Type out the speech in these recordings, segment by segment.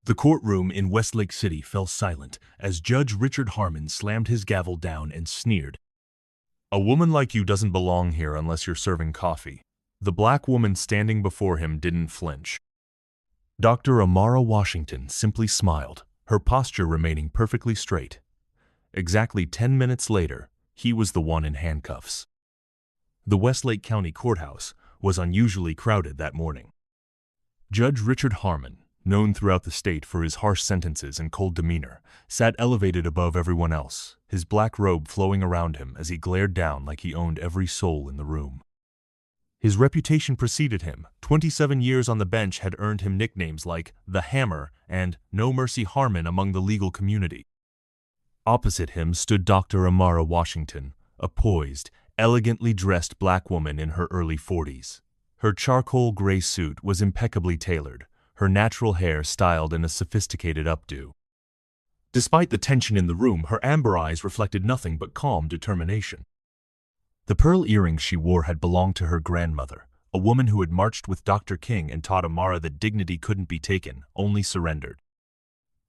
The courtroom in Westlake City fell silent as Judge Richard Harmon slammed his gavel down and sneered. "A woman like you doesn't belong here unless you're serving coffee." The black woman standing before him didn't flinch. Dr. Amara Washington simply smiled, her posture remaining perfectly straight. Exactly 10 minutes later, he was the one in handcuffs. The Westlake County Courthouse was unusually crowded that morning. Judge Richard Harmon, known throughout the state for his harsh sentences and cold demeanor, sat elevated above everyone else, his black robe flowing around him as he glared down like he owned every soul in the room. His reputation preceded him. 27 years on the bench had earned him nicknames like the Hammer and No Mercy Harmon among the legal community. Opposite him stood Dr. Amara Washington, a poised, elegantly dressed black woman in her early 40s. Her charcoal gray suit was impeccably tailored, her natural hair styled in a sophisticated updo. Despite the tension in the room, her amber eyes reflected nothing but calm determination. The pearl earrings she wore had belonged to her grandmother, a woman who had marched with Dr. King and taught Amara that dignity couldn't be taken, only surrendered.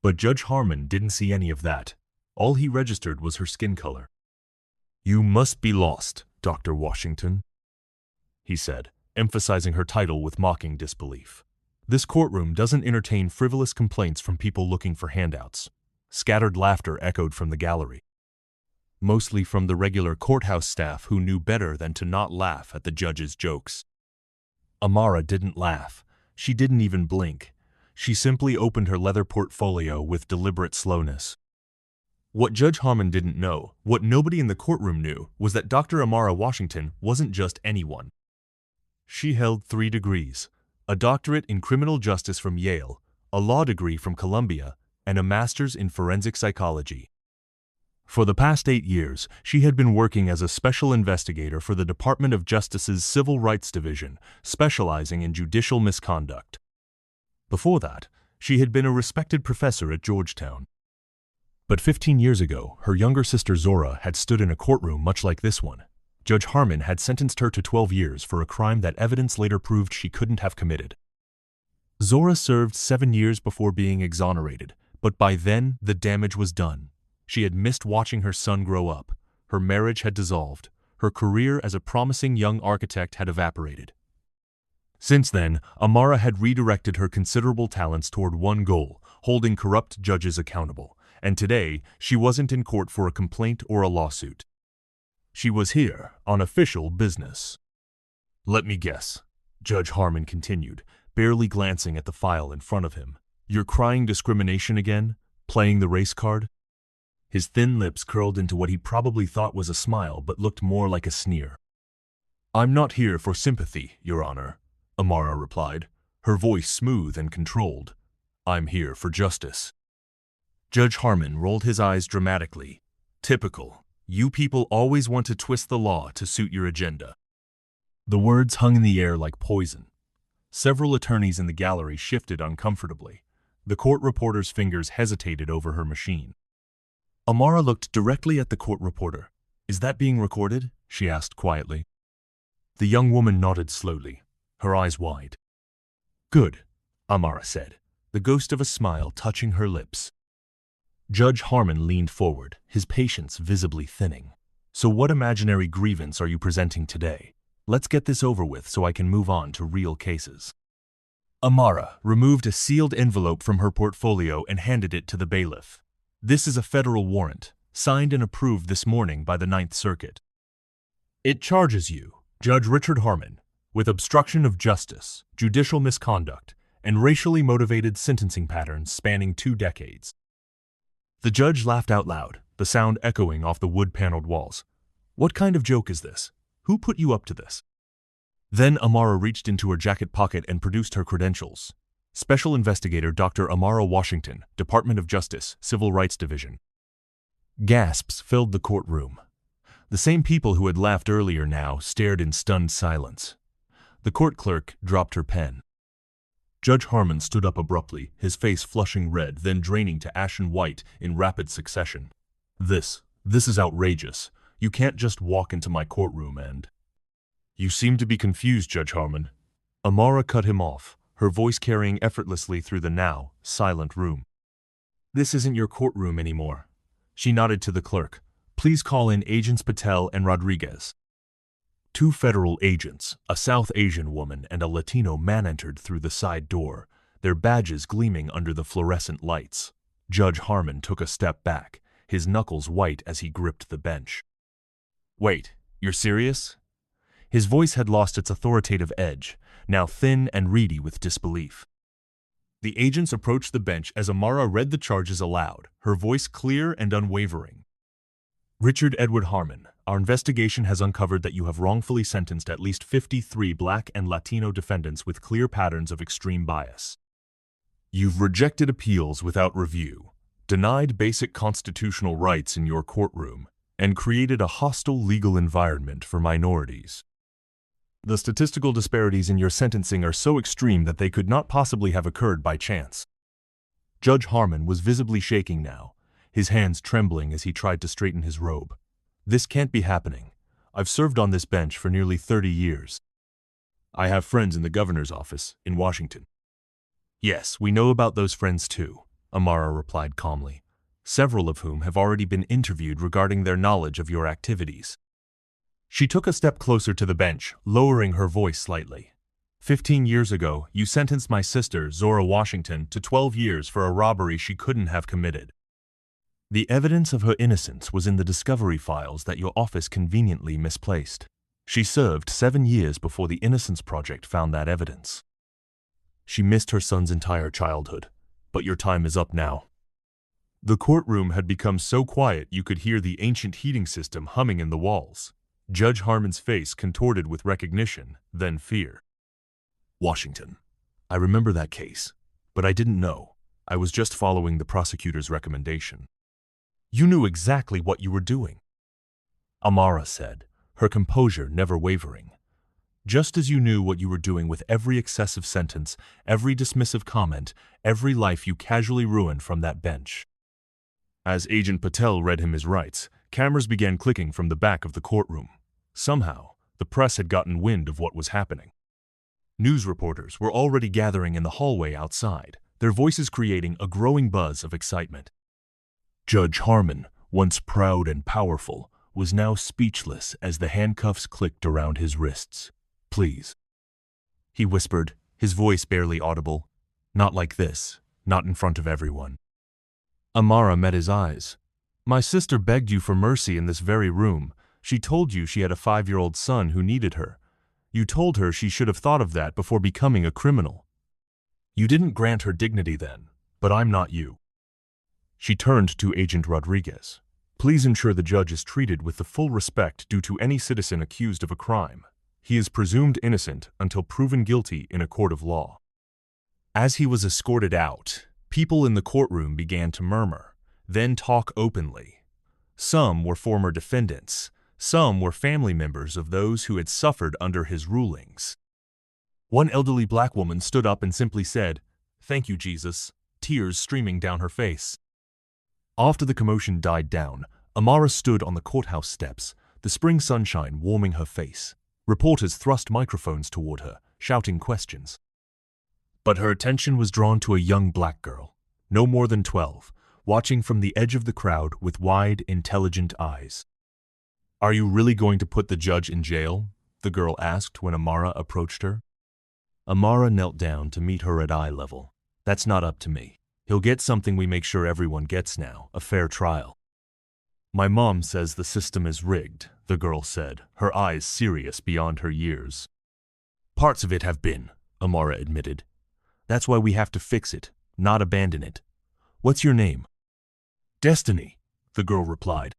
But Judge Harmon didn't see any of that. All he registered was her skin color. "You must be lost, Dr. Washington," he said, emphasizing her title with mocking disbelief. "This courtroom doesn't entertain frivolous complaints from people looking for handouts." Scattered laughter echoed from the gallery, mostly from the regular courthouse staff who knew better than to not laugh at the judge's jokes. Amara didn't laugh. She didn't even blink. She simply opened her leather portfolio with deliberate slowness. What Judge Harmon didn't know, what nobody in the courtroom knew, was that Dr. Amara Washington wasn't just anyone. She held 3 degrees, a doctorate in criminal justice from Yale, a law degree from Columbia, and a master's in forensic psychology. For the past 8 years, she had been working as a special investigator for the Department of Justice's Civil Rights Division, specializing in judicial misconduct. Before that, she had been a respected professor at Georgetown. But 15 years ago, her younger sister Zora had stood in a courtroom much like this one. Judge Harmon had sentenced her to 12 years for a crime that evidence later proved she couldn't have committed. Zora served 7 years before being exonerated, but by then the damage was done. She had missed watching her son grow up. Her marriage had dissolved. Her career as a promising young architect had evaporated. Since then, Amara had redirected her considerable talents toward one goal, holding corrupt judges accountable. And today, she wasn't in court for a complaint or a lawsuit. She was here on official business. "Let me guess," Judge Harmon continued, barely glancing at the file in front of him. "You're crying discrimination again? Playing the race card?" His thin lips curled into what he probably thought was a smile but looked more like a sneer. "I'm not here for sympathy, Your Honor," Amara replied, her voice smooth and controlled. "I'm here for justice." Judge Harmon rolled his eyes dramatically. "Typical. You people always want to twist the law to suit your agenda." The words hung in the air like poison. Several attorneys in the gallery shifted uncomfortably. The court reporter's fingers hesitated over her machine. Amara looked directly at the court reporter. "Is that being recorded?" she asked quietly. The young woman nodded slowly, her eyes wide. "Good," Amara said, the ghost of a smile touching her lips. Judge Harmon leaned forward, his patience visibly thinning. "So what imaginary grievance are you presenting today? Let's get this over with so I can move on to real cases." Amara removed a sealed envelope from her portfolio and handed it to the bailiff. "This is a federal warrant, signed and approved this morning by the Ninth Circuit. It charges you, Judge Richard Harmon, with obstruction of justice, judicial misconduct, and racially motivated sentencing patterns spanning 2 decades. The judge laughed out loud, the sound echoing off the wood-paneled walls. "What kind of joke is this? Who put you up to this?" Then Amara reached into her jacket pocket and produced her credentials. Special Investigator Dr. Amara Washington, Department of Justice, Civil Rights Division. Gasps filled the courtroom. The same people who had laughed earlier now stared in stunned silence. The court clerk dropped her pen. Judge Harmon stood up abruptly, his face flushing red, then draining to ashen white in rapid succession. This is outrageous. You can't just walk into my courtroom and—" "You seem to be confused, Judge Harmon." Amara cut him off, her voice carrying effortlessly through the now silent room. "This isn't your courtroom anymore." She nodded to the clerk. "Please call in Agents Patel and Rodriguez." Two federal agents, a South Asian woman and a Latino man, entered through the side door, their badges gleaming under the fluorescent lights. Judge Harmon took a step back, his knuckles white as he gripped the bench. "Wait, you're serious?" His voice had lost its authoritative edge, now thin and reedy with disbelief. The agents approached the bench as Amara read the charges aloud, her voice clear and unwavering. "Richard Edward Harmon, our investigation has uncovered that you have wrongfully sentenced at least 53 Black and Latino defendants with clear patterns of extreme bias. You've rejected appeals without review, denied basic constitutional rights in your courtroom, and created a hostile legal environment for minorities. The statistical disparities in your sentencing are so extreme that they could not possibly have occurred by chance." Judge Harmon was visibly shaking now, his hands trembling as he tried to straighten his robe. "This can't be happening. I've served on this bench for nearly 30 years. I have friends in the governor's office in Washington." "Yes, we know about those friends too," Amara replied calmly, "several of whom have already been interviewed regarding their knowledge of your activities." She took a step closer to the bench, lowering her voice slightly. 15 years ago, you sentenced my sister, Zora Washington, to 12 years for a robbery she couldn't have committed. The evidence of her innocence was in the discovery files that your office conveniently misplaced. She served 7 years before the Innocence Project found that evidence. She missed her son's entire childhood, but your time is up now." The courtroom had become so quiet you could hear the ancient heating system humming in the walls. Judge Harmon's face contorted with recognition, then fear. "Washington. I remember that case, but I didn't know. I was just following the prosecutor's recommendation." "You knew exactly what you were doing," Amara said, her composure never wavering. "Just as you knew what you were doing with every excessive sentence, every dismissive comment, every life you casually ruined from that bench." As Agent Patel read him his rights, cameras began clicking from the back of the courtroom. Somehow, the press had gotten wind of what was happening. News reporters were already gathering in the hallway outside, their voices creating a growing buzz of excitement. Judge Harmon, once proud and powerful, was now speechless as the handcuffs clicked around his wrists. "Please," he whispered, his voice barely audible. "Not like this, not in front of everyone." Amara met his eyes. "My sister begged you for mercy in this very room. She told you she had a 5-year-old son who needed her. You told her she should have thought of that before becoming a criminal. You didn't grant her dignity then, but I'm not you." She turned to Agent Rodriguez. "Please ensure the judge is treated with the full respect due to any citizen accused of a crime. He is presumed innocent until proven guilty in a court of law." As he was escorted out, people in the courtroom began to murmur, then talk openly. Some were former defendants. Some were family members of those who had suffered under his rulings. One elderly Black woman stood up and simply said, "Thank you, Jesus," tears streaming down her face. After the commotion died down, Amara stood on the courthouse steps, the spring sunshine warming her face. Reporters thrust microphones toward her, shouting questions. But her attention was drawn to a young Black girl, no more than 12, watching from the edge of the crowd with wide, intelligent eyes. "Are you really going to put the judge in jail?" the girl asked when Amara approached her. Amara knelt down to meet her at eye level. "That's not up to me. He'll get something we make sure everyone gets now, a fair trial." "My mom says the system is rigged," the girl said, her eyes serious beyond her years. "Parts of it have been," Amara admitted. "That's why we have to fix it, not abandon it. What's your name?" "Destiny," the girl replied.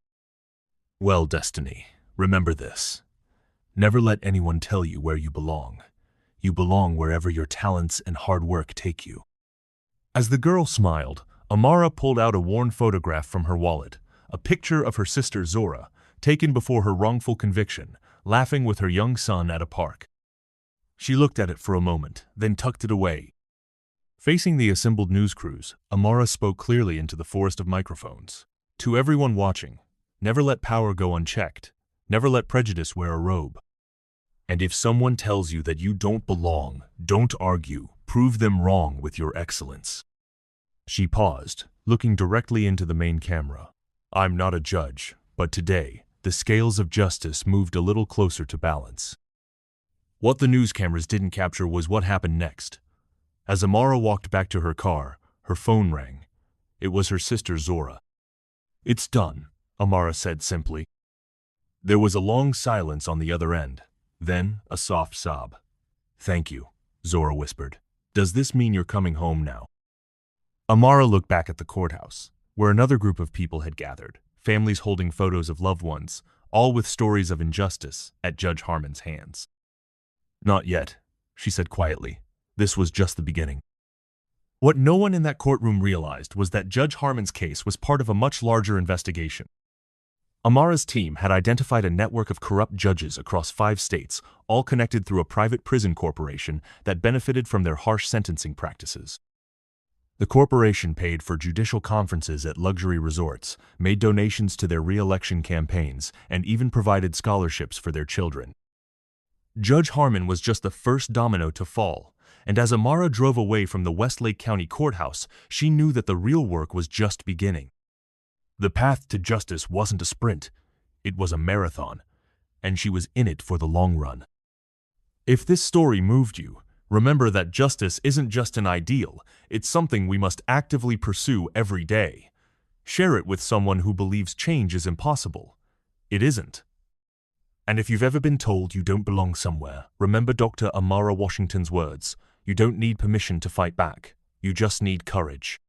"Well, Destiny, remember this. Never let anyone tell you where you belong. You belong wherever your talents and hard work take you." As the girl smiled, Amara pulled out a worn photograph from her wallet, a picture of her sister Zora, taken before her wrongful conviction, laughing with her young son at a park. She looked at it for a moment, then tucked it away. Facing the assembled news crews, Amara spoke clearly into the forest of microphones. "To everyone watching, never let power go unchecked. Never let prejudice wear a robe. And if someone tells you that you don't belong, don't argue, prove them wrong with your excellence." She paused, looking directly into the main camera. "I'm not a judge, but today, the scales of justice moved a little closer to balance." What the news cameras didn't capture was what happened next. As Amara walked back to her car, her phone rang. It was her sister Zora. "It's done," Amara said simply. There was a long silence on the other end, then a soft sob. "Thank you," Zora whispered. "Does this mean you're coming home now?" Amara looked back at the courthouse, where another group of people had gathered, families holding photos of loved ones, all with stories of injustice at Judge Harmon's hands. "Not yet," she said quietly. "This was just the beginning." What no one in that courtroom realized was that Judge Harmon's case was part of a much larger investigation. Amara's team had identified a network of corrupt judges across 5 states, all connected through a private prison corporation that benefited from their harsh sentencing practices. The corporation paid for judicial conferences at luxury resorts, made donations to their re-election campaigns, and even provided scholarships for their children. Judge Harmon was just the first domino to fall, and as Amara drove away from the Westlake County Courthouse, she knew that the real work was just beginning. The path to justice wasn't a sprint, it was a marathon, and she was in it for the long run. If this story moved you, remember that justice isn't just an ideal, it's something we must actively pursue every day. Share it with someone who believes change is impossible. It isn't. And if you've ever been told you don't belong somewhere, remember Dr. Amara Washington's words: you don't need permission to fight back, you just need courage.